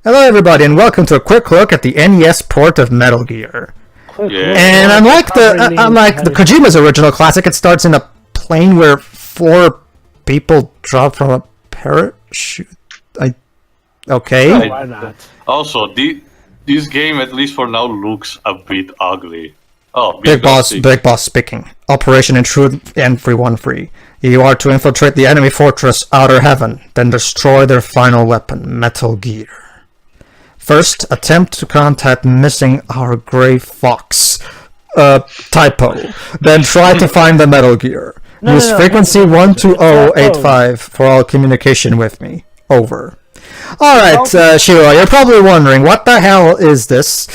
Hello everybody and welcome to a quick look at the NES port of Metal Gear. And unlike the Kojima's original classic, it starts in a plane where 4 people drop from a parachute. Okay. Why not? Also, this game, at least for now, looks a bit ugly. Oh, Big Boss speaking. Operation Intrude Everyone Free. You are to infiltrate the enemy fortress Outer Heaven, then destroy their final weapon, Metal Gear. First, attempt to contact missing our Gray Fox. Typo. Then try to find the Metal Gear. Use frequency 12085 for all communication with me. Over. Alright, Shiro, you're probably wondering, what the hell is this?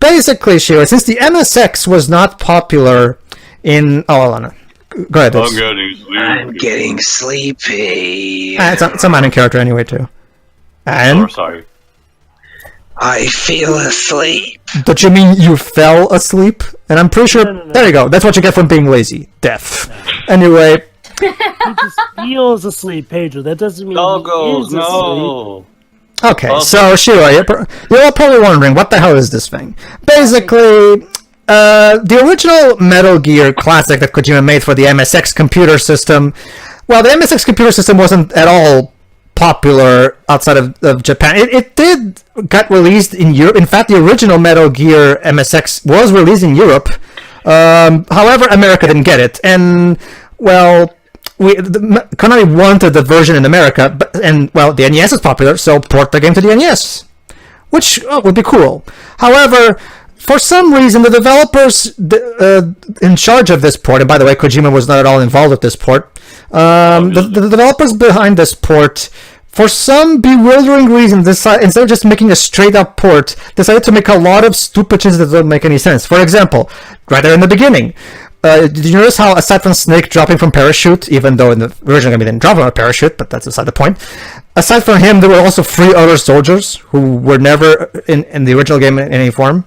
Basically, Shiro, since the MSX was not popular in... Oh, hold on. Go ahead. I'm getting sleepy. It's a minor character anyway, too. And? Oh, sorry. I feel asleep. Don't you mean you fell asleep? And I'm pretty sure... No. There you go. That's what you get from being lazy. Deaf. Anyway... He just feels asleep, Pedro. That doesn't mean he is asleep. Okay, so Shiro, you're all probably wondering, what the hell is this thing? Basically, the original Metal Gear classic that Kojima made for the MSX computer system, well, the MSX computer system wasn't at all popular outside of Japan. It did get released in Europe. In fact, the original Metal Gear MSX was released in Europe. However, America didn't get it. And, well... Konami wanted the version in America, the NES is popular, so port the game to the NES, which would be cool. However, for some reason, the developers in charge of this port, and by the way, Kojima was not at all involved with this port, the developers behind this port, for some bewildering reason, instead of just making a straight-up port, decided to make a lot of stupid changes that don't make any sense. For example, right there in the beginning, did you notice how, aside from Snake dropping from parachute, even though in the original game he didn't drop from a parachute, but that's beside the point, aside from him, there were also 3 other soldiers who were never in the original game in any form?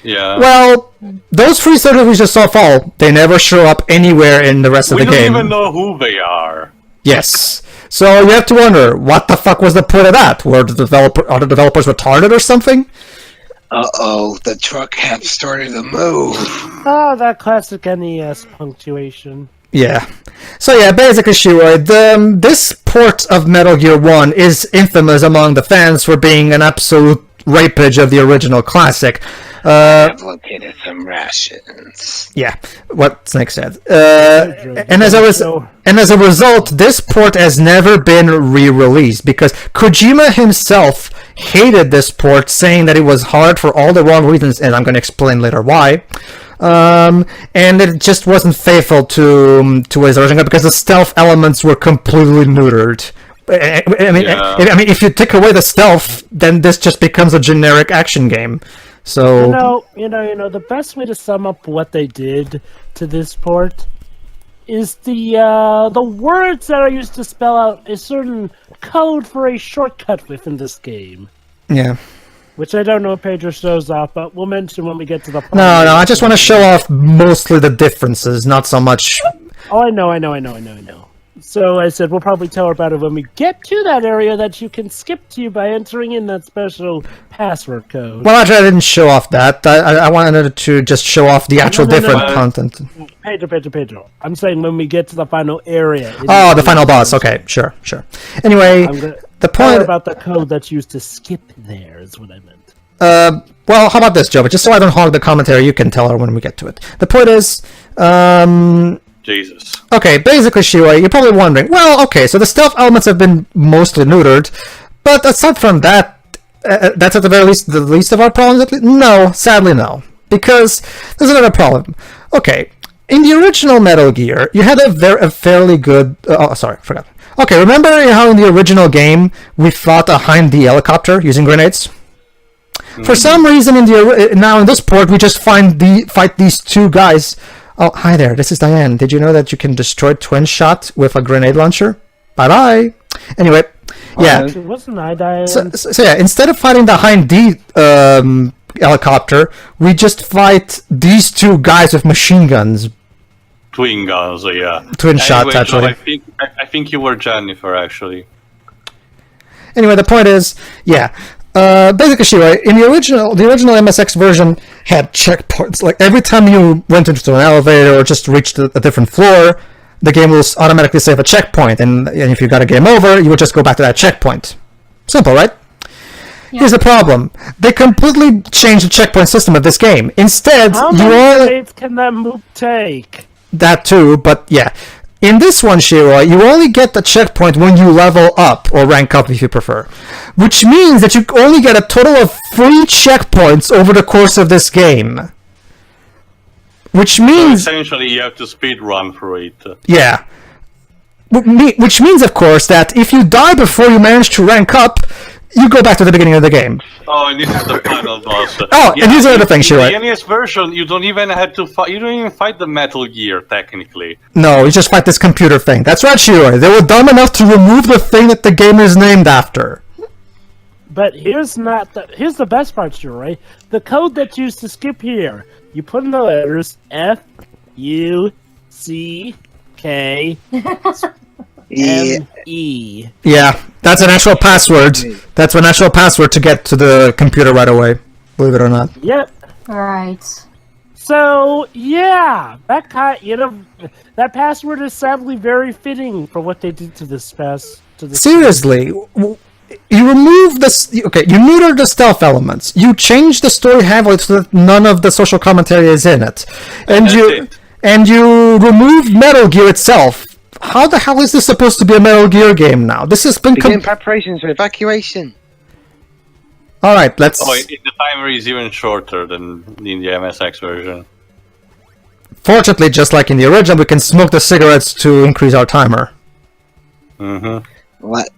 Yeah. Well, those 3 soldiers we just saw fall, they never show up anywhere in the rest of the game. We don't even know who they are. Yes. So you have to wonder, what the fuck was the point of that? Are the developers retarded or something? Uh-oh, the truck have started to move. Oh, that classic NES punctuation. Yeah. So yeah, basically, Shiro, this port of Metal Gear 1 is infamous among the fans for being an absolute rapage of the original classic. I've located some rations. Yeah, what Snake said. And as a result, this port has never been re-released because Kojima himself hated this port, saying that it was hard for all the wrong reasons, and I'm going to explain later why. And it just wasn't faithful to his original because the stealth elements were completely neutered. I mean, if you take away the stealth, then this just becomes a generic action game. So you know, the best way to sum up what they did to this port is the words that are used to spell out a certain code for a shortcut within this game. Yeah. Which I don't know if Pedro shows off, but we'll mention when we get to the part. No, I just want to show off mostly the differences, not so much... Oh, I know. So I said we'll probably tell her about it when we get to that area that you can skip to by entering in that special password code. Well, actually, I didn't show off that. I wanted to just show off the actual different content. Pedro. I'm saying when we get to the final area. Oh, the final boss. Okay, sure. Anyway, the point about the code that's used to skip there is what I meant. Well, how about this, Joe? But just so I don't hog the commentary, you can tell her when we get to it. The point is, Jesus. Okay, basically, Shiro, you're probably wondering, well, okay, so the stealth elements have been mostly neutered, but aside from that, that's at the very least the least of our problems? No, sadly no. Because there's another problem. Okay, in the original Metal Gear, you had a fairly good... forgot. Okay, remember how in the original game, we fought behind the helicopter using grenades? For some reason, now in this port, we just fight these 2 guys... Oh, hi there, this is Diane. Did you know that you can destroy Twin Shot with a grenade launcher? Bye-bye. Anyway, yeah. Wasn't I Diane? So yeah, instead of fighting the Hind D helicopter, we just fight these 2 guys with machine guns. Twin guns, yeah. Twin shots, actually. I think you were Jennifer, actually. Anyway, the point is, yeah. Basically, Shiro, in the original MSX version had checkpoints. Like every time you went into an elevator or just reached a different floor, the game will automatically save a checkpoint, and if you got a game over, you would just go back to that checkpoint. Simple, right? Yeah. Here's the problem. They completely changed the checkpoint system of this game. Instead, How you many all... saves can that move take? That too, but yeah. In this one, Shiro, you only get the checkpoint when you level up, or rank up if you prefer. Which means that you only get a total of 3 checkpoints over the course of this game. Which So means... essentially, you have to speed run through it. Yeah. Which means, of course, that if you die before you manage to rank up, you go back to the beginning of the game. Oh, and this is the final boss. Oh, and here's another thing, Shiro. In the NES version, you don't even have to fight. You don't even fight the Metal Gear technically. No, you just fight this computer thing. That's right, Shiro. They were dumb enough to remove the thing that the game is named after. But here's the best part, Shiro, right? The code that's used to skip here. You put in the letters F, U, C, K, Yeah. M, E. Yeah, that's an actual password. That's an actual password to get to the computer right away. Believe it or not. Yep. Right. So yeah, that that password is sadly very fitting for what they did to this Seriously, you remove this. Okay, you neuter the stealth elements. You change the story heavily so that none of the social commentary is in it, and you remove Metal Gear itself. How the hell is this supposed to be a Metal Gear game now? This has been Begin preparations for evacuation. All right, let's. Oh, the timer is even shorter than in the MSX version. Fortunately, just like in the original, we can smoke the cigarettes to increase our timer. What?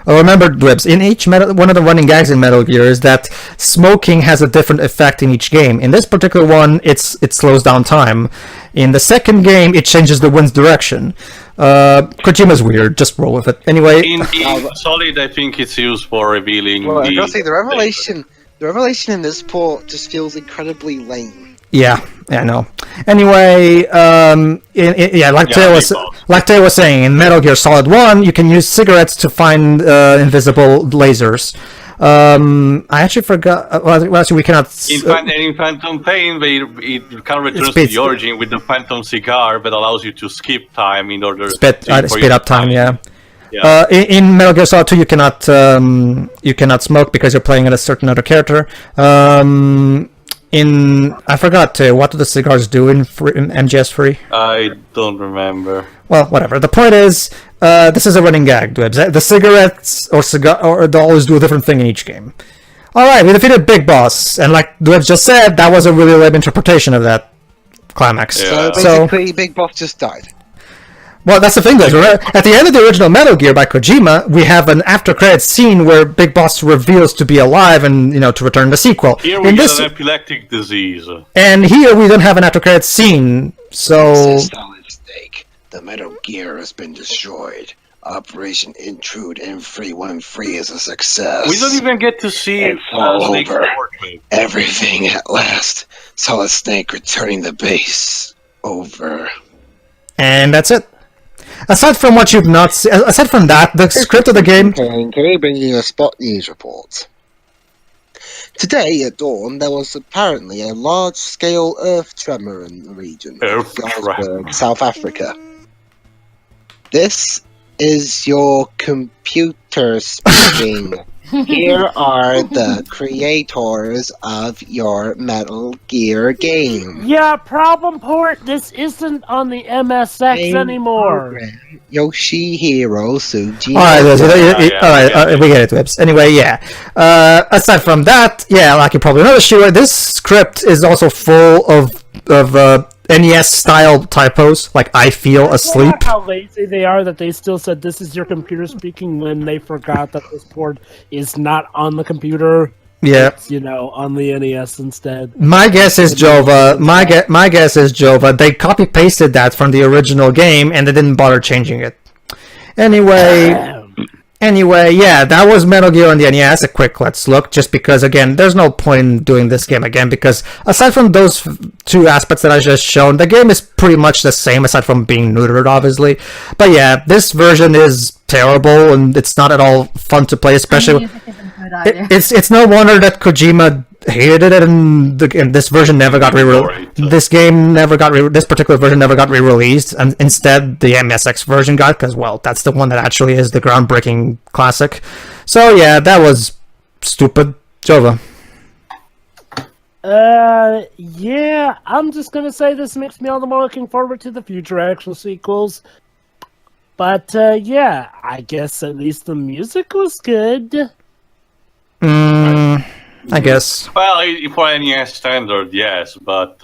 Oh, remember, Dwibs, in each one of the running gags in Metal Gear is that smoking has a different effect in each game. In this particular one, it slows down time. In the second game, it changes the wind's direction. Kojima's weird, just roll with it. Anyway... In Solid, I think it's used for revealing Well, I gotta say, the revelation in this port just feels incredibly lame. Yeah, I know. Anyway, like Tay was saying, in Metal Gear Solid 1, you can use cigarettes to find invisible lasers. I actually forgot. Well, actually, we cannot. In Phantom Pain, it kind of returns to the origin with the Phantom Cigar that allows you to skip time in order to speed up time. Yeah. Yeah. In Metal Gear Solid 2, you cannot smoke because you're playing at a certain other character. I forgot what do the cigars do in MGS3? I don't remember. Well, whatever. The point is, this is a running gag, Dwibs. The cigarettes they always do a different thing in each game. Alright, we defeated Big Boss, and like Dwibs just said, that was a really lame interpretation of that climax. Yeah. So basically, Big Boss just died. Well, that's the thing, though. At the end of the original Metal Gear by Kojima, we have an after-credits scene where Big Boss reveals to be alive and, to return the sequel. Here we get an epileptic disease. And here we don't have an after-credits scene, so... This is Solid Snake. The Metal Gear has been destroyed. Operation Intrude M313 is a success. We don't even get to see It's all Snake's over. portrait. Everything at last. Solid Snake returning the base. Over. And that's it. Aside from what you've not seen, aside from that, the script of the game... Can we bring you a spot news report? Today at dawn, there was apparently a large-scale earth tremor in the region of Johannesburg, South Africa. This is your computer speaking. Here are the creators of your Metal Gear game. Yeah, problem port. This isn't on the MSX anymore. Yoshihiro Suji. Alright, we get it, Whips. Anyway, yeah. Aside from that, yeah, like you probably know, Shiro, this script is also full of NES-style typos, like I feel asleep. How lazy they are that they still said this is your computer speaking when they forgot that this port is not on the computer. Yeah. It's, on the NES instead. My guess is Jova. My guess is Jova. They copy-pasted that from the original game and they didn't bother changing it. Anyway, Anyway, yeah, that was Metal Gear on the NES. A quick let's look, just because, again, there's no point in doing this game again, because aside from those two aspects that I just shown, the game is pretty much the same, aside from being neutered, obviously. But yeah, this version is terrible, and it's not at all fun to play, especially... It's no wonder that Kojima hated it, and this version never got re-released. This particular version never got re-released, and instead the MSX version got, because, well, that's the one that actually is the groundbreaking classic. So yeah, that was stupid. Jova. Yeah, I'm just gonna say this makes me all the more looking forward to the future actual sequels. But, yeah, I guess at least the music was good. I guess. Well, for NES standard, yes, but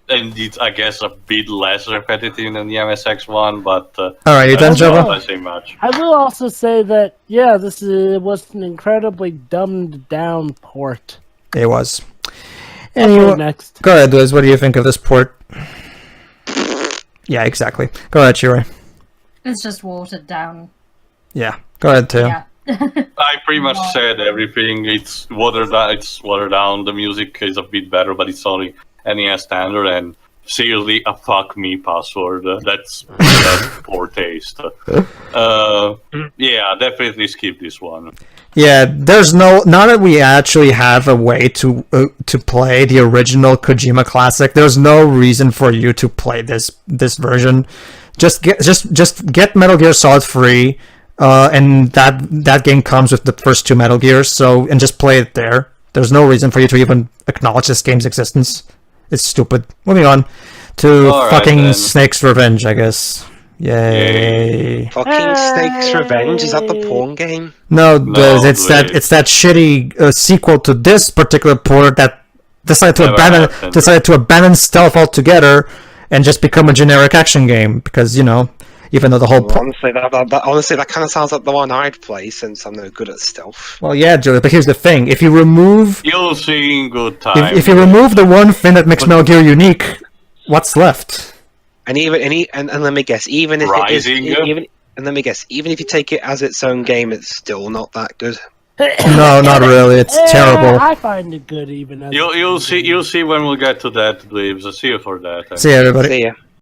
and it's, I guess, a bit less repetitive than the MSX one, but... Alright, you done, Jova? I say much. I will also say that, yeah, this was an incredibly dumbed-down port. It was. Anyway, next. Go ahead, Liz. What do you think of this port? Yeah, exactly. Go ahead, Shiroi. It's just watered down. Yeah, go ahead, too. Yeah. I pretty much said everything. It's watered down. The music is a bit better, but it's only NES standard. And seriously, a fuck me password. That's poor taste. Yeah, definitely skip this one. Yeah, there's now that we actually have a way to play the original Kojima classic, there's no reason for you to play this version. Just get Metal Gear Solid free. And that game comes with the first two Metal Gears, and just play it there. There's no reason for you to even acknowledge this game's existence. It's stupid. Moving on to fucking Snake's Revenge, I guess. Yay! Fucking Snake's Revenge? Is that the porn game? No, it's that shitty sequel to this particular port that decided to abandon stealth altogether and just become a generic action game because, you know, even though the whole... Honestly, that kind of sounds like the one I'd play, since I'm no good at stealth. Well, yeah, Joey, but here's the thing. If you remove... You'll see in good time. If you remove the one thing that makes Metal Gear unique, what's left? And let me guess, even if even if you take it as its own game, it's still not that good. No, not really. It's terrible. I find it good even as... You'll see when we'll get to that, Dweebs. See you for that. See you, everybody. See ya.